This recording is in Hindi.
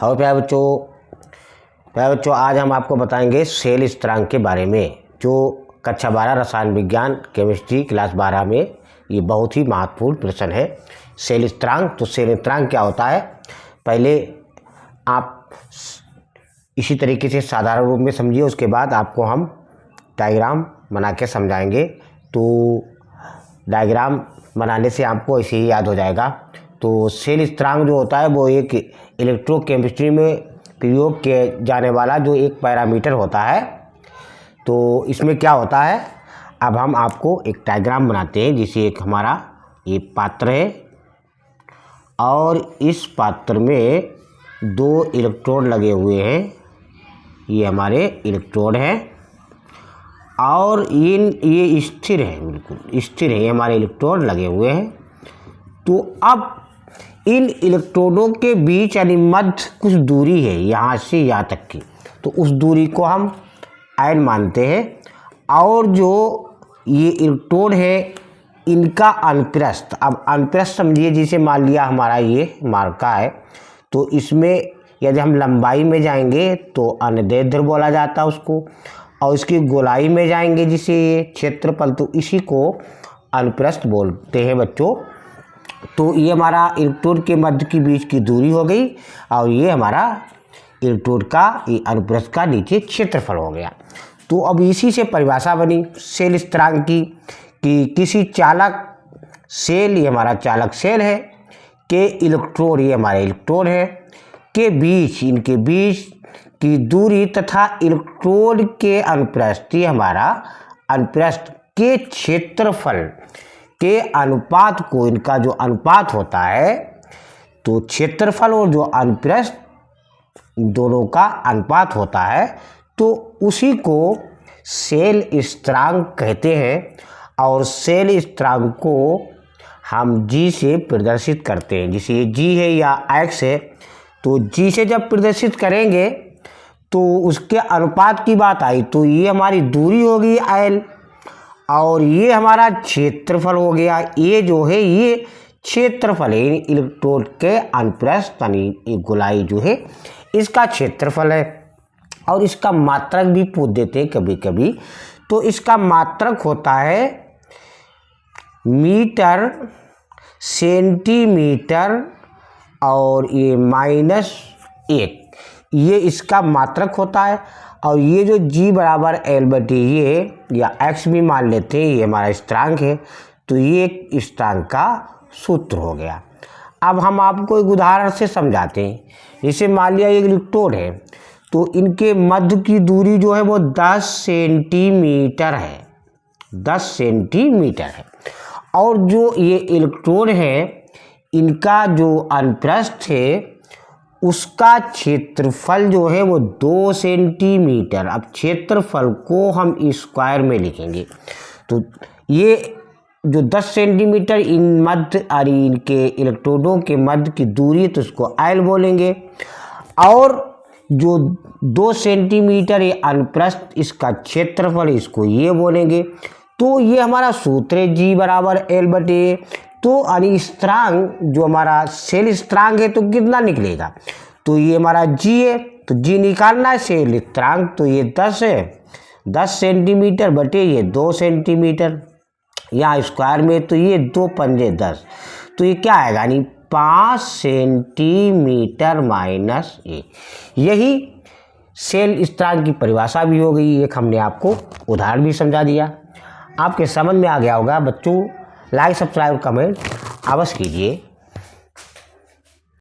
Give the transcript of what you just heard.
और प्यारे बच्चों आज हम आपको बताएंगे सेल स्थिरांक के बारे में, जो कक्षा 12 रसायन विज्ञान केमिस्ट्री क्लास 12 में ये बहुत ही महत्वपूर्ण प्रश्न है। सेल स्थिरांक। तो सेल स्थिरांक क्या होता है, पहले आप इसी तरीके से साधारण रूप में समझिए, उसके बाद आपको हम डायग्राम बना के समझाएंगे। तो डायग्राम बनाने से आपको ऐसे ही याद हो जाएगा। तो सेल स्थिरांक जो होता है वो एक इलेक्ट्रोकेमिस्ट्री में प्रयोग किया जाने वाला जो एक पैरामीटर होता है। तो इसमें क्या होता है, अब हम आपको एक डायग्राम बनाते हैं। जिसे एक हमारा ये पात्र है और इस पात्र में 2 इलेक्ट्रोड लगे हुए हैं। ये हमारे इलेक्ट्रोड हैं और ये स्थिर है, बिल्कुल स्थिर है, ये हमारे इलेक्ट्रोड लगे हुए हैं। तो अब इन इलेक्ट्रोडों के बीच यानी मध्य कुछ दूरी है यहाँ से यहाँ तक की, तो उस दूरी को हम L मानते हैं। और जो ये इलेक्ट्रोड है इनका अनुप्रस्थ, अब अनुप्रस्थ समझिए, जिसे मान लिया हमारा ये मार्का है, तो इसमें यदि हम लंबाई में जाएंगे तो अनुदैर्ध्य बोला जाता है उसको, और इसकी गोलाई में जाएंगे जिसे ये क्षेत्रफल, तो इसी को अनुप्रस्थ बोलते हैं बच्चों। तो ये हमारा इलेक्ट्रोड के मध्य के बीच की दूरी हो गई और ये हमारा इलेक्ट्रोड का ये अनुप्रस्थ का नीचे क्षेत्रफल हो गया। तो अब इसी से परिभाषा बनी सेल स्थिरांक की कि किसी चालक सेल, ये हमारा चालक सेल है, के इलेक्ट्रोड, ये हमारे इलेक्ट्रोड है, के बीच, इनके बीच की दूरी तथा इलेक्ट्रोड के अनुप्रस्थ, ये हमारा अनुप्रस्थ के क्षेत्रफल के अनुपात को, इनका जो अनुपात होता है, तो क्षेत्रफल और जो अनुप्रस्थ दोनों का अनुपात होता है, तो उसी को सेल स्थिरांक कहते हैं। और सेल स्थिरांक को हम G से प्रदर्शित करते हैं। जैसे ये G है या X है, तो G से जब प्रदर्शित करेंगे तो उसके अनुपात की बात आई, तो ये हमारी दूरी होगी L और ये हमारा क्षेत्रफल हो गया। ये जो है ये क्षेत्रफल है, इलेक्ट्रोड के अनुप्रस्थ यानी गोलाई जो है इसका क्षेत्रफल है। और इसका मात्रक भी पूछ देते हैं कभी कभी, तो इसका मात्रक होता है मीटर, सेंटीमीटर और ये -1, ये इसका मात्रक होता है। और ये जो G बराबर L/T ये या X भी मान लेते हैं, ये हमारा स्थिरांक है। तो ये एक स्थिरांक का सूत्र हो गया। अब हम आपको एक उदाहरण से समझाते हैं। जैसे मान लिया एक इलेक्ट्रोड है, तो इनके मध्य की दूरी जो है वो 10 सेंटीमीटर है, 10 सेंटीमीटर है। और जो ये इलेक्ट्रोड है इनका जो अनुप्रस्थ है उसका क्षेत्रफल जो है वो 2 सेंटीमीटर। अब क्षेत्रफल को हम स्क्वायर में लिखेंगे, तो ये जो 10 सेंटीमीटर इन मध्य और इनके इलेक्ट्रोडों के मध्य की दूरी, तो उसको L बोलेंगे। और जो 2 सेंटीमीटर ये अनुप्रस्थ, इसका क्षेत्रफल, इसको ये बोलेंगे। तो ये हमारा सूत्र है G बराबर L/A। तो यानी स्थिरांक जो हमारा सेल स्थिरांक है तो कितना निकलेगा, तो ये हमारा G है, तो G निकालना है सेल स्थिरांक, तो ये 10 है, 10 सेंटीमीटर बटे ये 2 सेंटीमीटर, यहाँ स्क्वायर में तो ये 2 पंजे 10, तो ये क्या आएगा, यानी 5 सेंटीमीटर -1। यही सेल स्थिरांक की परिभाषा भी हो गई। एक हमने आपको उदाहरण भी समझा दिया। आपके समझ में आ गया होगा बच्चों। लाइक, सब्सक्राइब, कमेंट अवश्य कीजिए।